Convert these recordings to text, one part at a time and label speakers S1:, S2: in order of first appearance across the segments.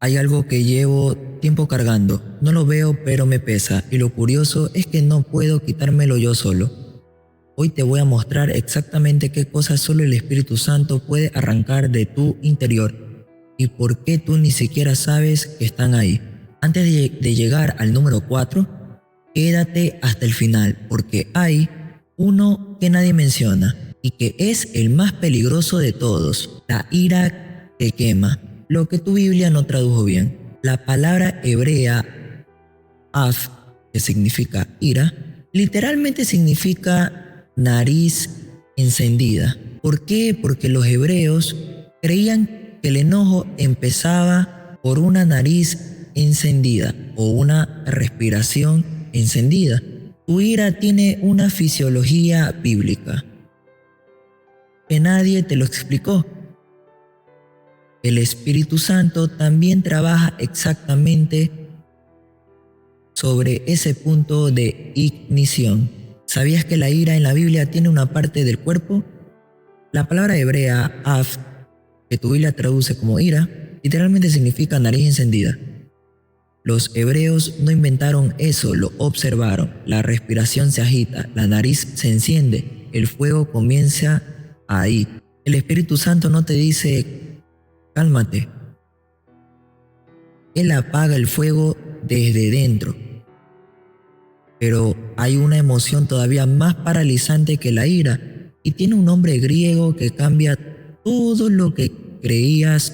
S1: Hay algo que llevo tiempo cargando, no lo veo pero me pesa y lo curioso es que no puedo quitármelo yo solo. Hoy te voy a mostrar exactamente qué cosas solo el Espíritu Santo puede arrancar de tu interior y por qué tú ni siquiera sabes que están ahí. Antes de llegar al número 4, quédate hasta el final porque hay uno que nadie menciona y que es el más peligroso de todos, la ira que quema, lo que tu Biblia no tradujo bien. La palabra hebrea af, que significa ira, literalmente significa nariz encendida. ¿Por qué? Porque los hebreos creían que el enojo empezaba por una nariz encendida o una respiración encendida. Tu ira tiene una fisiología bíblica que nadie te lo explicó. El Espíritu Santo también trabaja exactamente sobre ese punto de ignición. ¿Sabías que la ira en la Biblia tiene una parte del cuerpo? La palabra hebrea af, que tu Biblia traduce como ira, literalmente significa nariz encendida. Los hebreos no inventaron eso, lo observaron. La respiración se agita, la nariz se enciende, el fuego comienza ahí. El Espíritu Santo no te dice, cálmate. Él apaga el fuego desde dentro. Pero hay una emoción todavía más paralizante que la ira y tiene un nombre griego que cambia todo lo que creías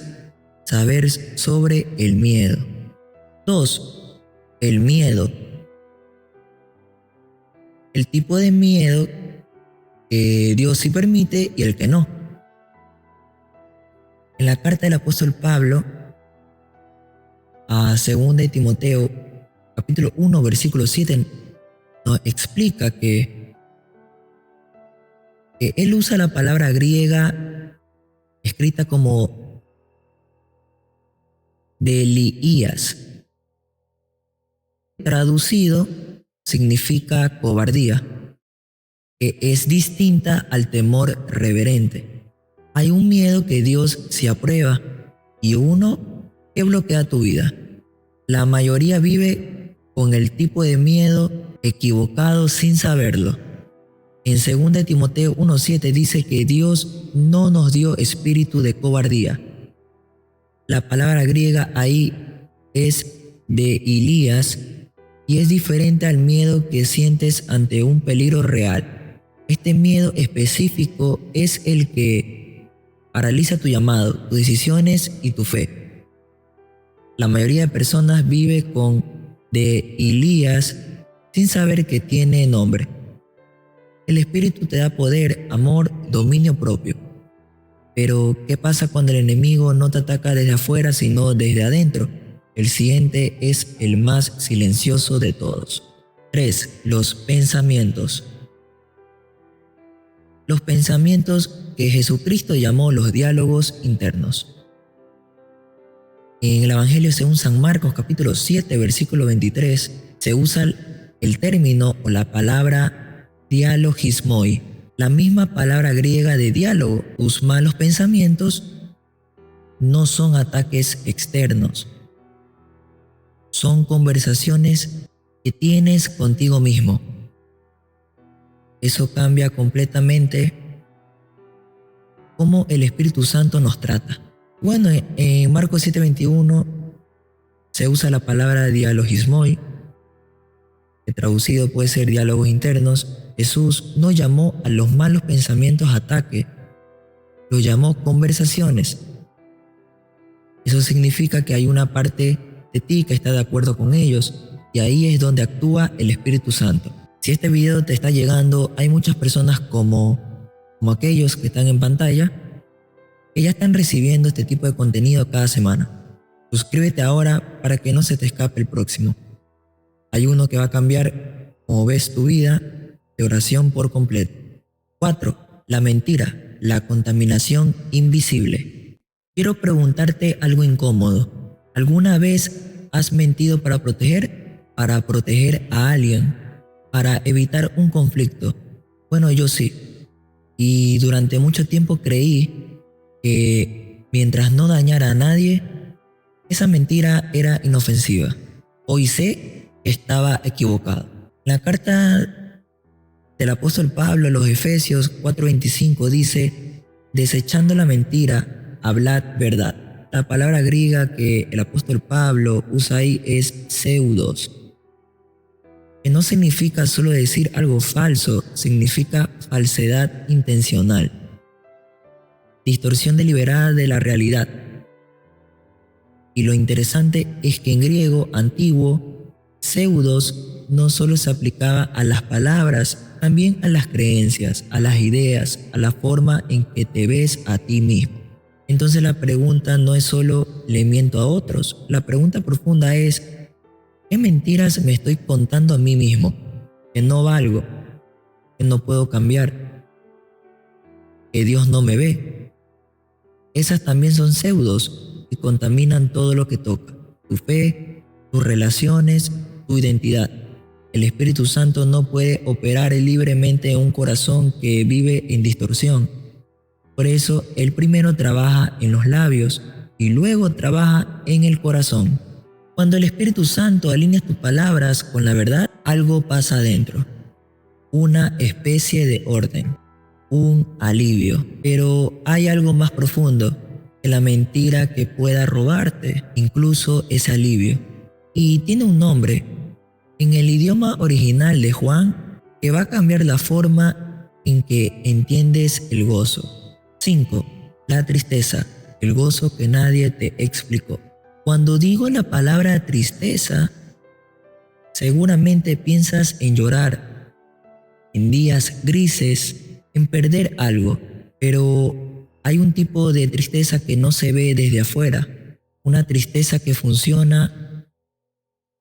S1: saber sobre el miedo. 2. El miedo. El tipo de miedo que Dios sí permite y el que no. En la carta del apóstol Pablo a 2 de Timoteo, capítulo 1, versículo 7, nos explica que él usa la palabra griega escrita como delías. Traducido significa cobardía, que es distinta al temor reverente. Hay un miedo que Dios se aprueba y uno que bloquea tu vida. La mayoría vive con el tipo de miedo equivocado sin saberlo. En 2 de Timoteo 1:7 dice que Dios no nos dio espíritu de cobardía. La palabra griega ahí es de Elías y es diferente al miedo que sientes ante un peligro real. Este miedo específico es el que paraliza tu llamado, tus decisiones y tu fe. La mayoría de personas vive con de Elías sin saber que tiene nombre. El Espíritu te da poder, amor, dominio propio. Pero, ¿qué pasa cuando el enemigo no te ataca desde afuera, sino desde adentro? El siguiente es el más silencioso de todos. 3. Los pensamientos. Los pensamientos que Jesucristo llamó los diálogos internos. En el Evangelio según San Marcos, capítulo 7, versículo 23, se usa el término o la palabra dialogismoi, la misma palabra griega de diálogo. Tus malos pensamientos no son ataques externos, son conversaciones que tienes contigo mismo. Eso cambia completamente cómo el Espíritu Santo nos trata. Bueno, en Marcos 7:21 se usa la palabra dialogismoi, que traducido puede ser diálogos internos. Jesús no llamó a los malos pensamientos ataque, los llamó conversaciones. Eso significa que hay una parte de ti que está de acuerdo con ellos y ahí es donde actúa el Espíritu Santo. Si este video te está llegando, hay muchas personas como aquellos que están en pantalla que ya están recibiendo este tipo de contenido cada semana. Suscríbete ahora para que no se te escape el próximo. Hay uno que va a cambiar, como ves, tu vida de oración por completo. 4. La mentira, la contaminación invisible. Quiero preguntarte algo incómodo. ¿Alguna vez has mentido para proteger? ¿Para proteger a alguien? ¿Para evitar un conflicto? Bueno, yo sí. Y durante mucho tiempo creí que mientras no dañara a nadie, Esa mentira era inofensiva. Hoy sé que estaba equivocado. La carta del apóstol Pablo a los Efesios 4:25 dice: desechando la mentira, hablad verdad. La palabra griega que el apóstol Pablo usa ahí es pseudos, que no significa solo decir algo falso, significa falsedad intencional, distorsión deliberada de la realidad. Y lo interesante es que en griego antiguo, pseudos no solo se aplicaba a las palabras, también a las creencias, a las ideas, a la forma en que te ves a ti mismo. Entonces la pregunta no es solo ¿le miento a otros? La pregunta profunda es ¿qué mentiras me estoy contando a mí mismo? Que no valgo, que no puedo cambiar, que Dios no me ve. Esas también son pseudos y contaminan todo lo que toca: tu fe, tus relaciones, tu identidad. El Espíritu Santo no puede operar libremente en un corazón que vive en distorsión. Por eso Él primero trabaja en los labios y luego trabaja en el corazón. Cuando el Espíritu Santo alinea tus palabras con la verdad, algo pasa adentro. Una especie de orden, un alivio. Pero hay algo más profundo que la mentira que pueda robarte, incluso ese alivio. Y tiene un nombre en el idioma original de Juan que va a cambiar la forma en que entiendes el gozo. 5. La tristeza, el gozo que nadie te explicó. Cuando digo la palabra tristeza, seguramente piensas en llorar, en días grises, en perder algo, pero hay un tipo de tristeza que no se ve desde afuera, una tristeza que funciona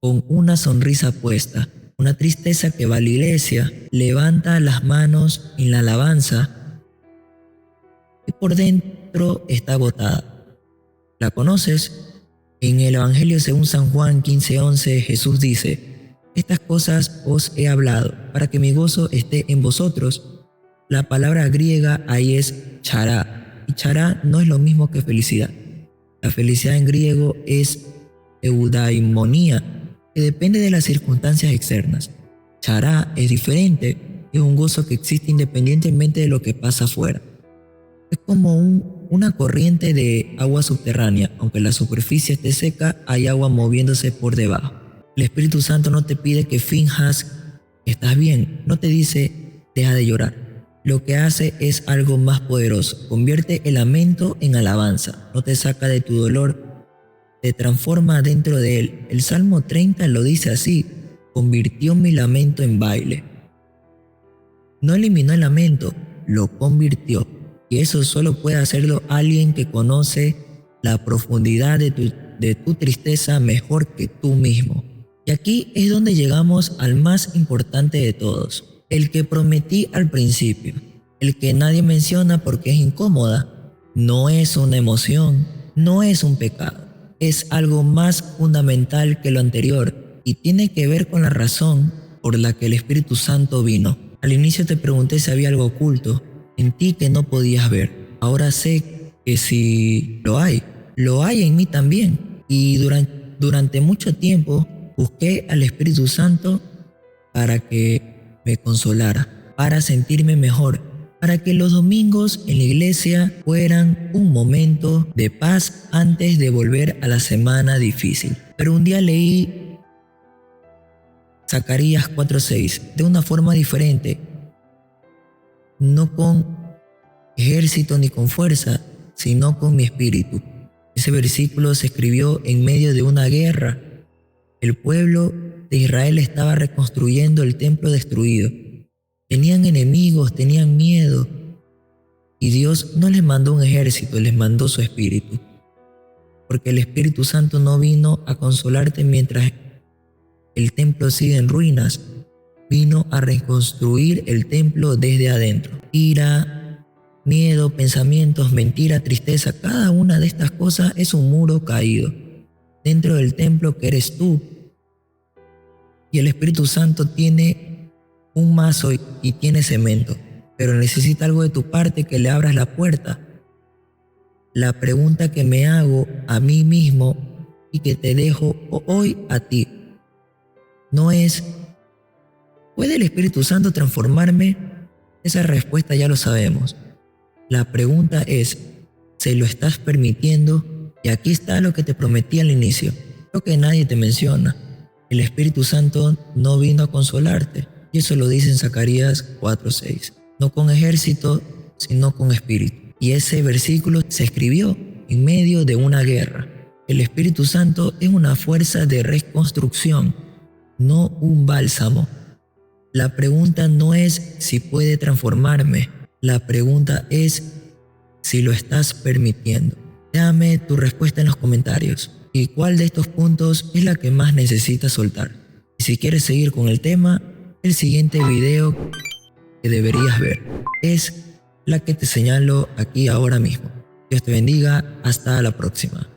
S1: con una sonrisa puesta, una tristeza que va a la iglesia, levanta las manos en la alabanza y por dentro está agotada. ¿La conoces? En el Evangelio según San Juan 15:11 Jesús dice: estas cosas os he hablado para que mi gozo esté en vosotros. La palabra griega ahí es chará, y chará no es lo mismo que felicidad. La felicidad en griego es eudaimonía, que depende de las circunstancias externas. Chará es diferente, es un gozo que existe independientemente de lo que pasa afuera. Es como una corriente de agua subterránea, aunque la superficie esté seca, hay agua moviéndose por debajo. El Espíritu Santo no te pide que finjas que estás bien, no te dice deja de llorar. Lo que hace es algo más poderoso, convierte el lamento en alabanza, no te saca de tu dolor, te transforma dentro de él. El Salmo 30 lo dice así: convirtió mi lamento en baile. No eliminó el lamento, lo convirtió. Y eso solo puede hacerlo alguien que conoce la profundidad de tu tristeza mejor que tú mismo. Y aquí es donde llegamos al más importante de todos, el que prometí al principio, el que nadie menciona porque es incómoda. No es una emoción, no es un pecado, es algo más fundamental que lo anterior y tiene que ver con la razón por la que el Espíritu Santo vino. Al inicio te pregunté si había algo oculto en ti que no podías ver. Ahora sé que sí lo hay en mí también. Y durante mucho tiempo busqué al Espíritu Santo para que me consolara, para sentirme mejor, para que los domingos en la iglesia fueran un momento de paz antes de volver a la semana difícil. Pero un día leí Zacarías 4:6 de una forma diferente, no con ejército ni con fuerza, sino con mi espíritu. Ese versículo se escribió en medio de una guerra. El pueblo de Israel estaba reconstruyendo el templo destruido. Tenían enemigos, tenían miedo. Y Dios no les mandó un ejército, les mandó su espíritu. Porque el Espíritu Santo no vino a consolarte mientras el templo sigue en ruinas. Vino a reconstruir el templo desde adentro. Ira, miedo, pensamientos, mentira, tristeza, cada una de estas cosas es un muro caído dentro del templo que eres tú. Y el Espíritu Santo tiene un mazo y tiene cemento, pero necesita algo de tu parte, que le abras la puerta. La pregunta que me hago a mí mismo y que te dejo hoy a ti. No es, ¿puede el Espíritu Santo transformarme? Esa respuesta ya lo sabemos. La pregunta es, ¿se lo estás permitiendo? Y aquí está lo que te prometí al inicio, lo que nadie te menciona. El Espíritu Santo no vino a consolarte, y eso lo dice en Zacarías 4:6. No con ejército, sino con espíritu. Y ese versículo se escribió en medio de una guerra. El Espíritu Santo es una fuerza de reconstrucción, no un bálsamo. La pregunta no es si puede transformarme, la pregunta es si lo estás permitiendo. Déjame tu respuesta en los comentarios y cuál de estos puntos es la que más necesitas soltar. Y si quieres seguir con el tema, el siguiente video que deberías ver es la que te señalo aquí ahora mismo. Dios te bendiga, hasta la próxima.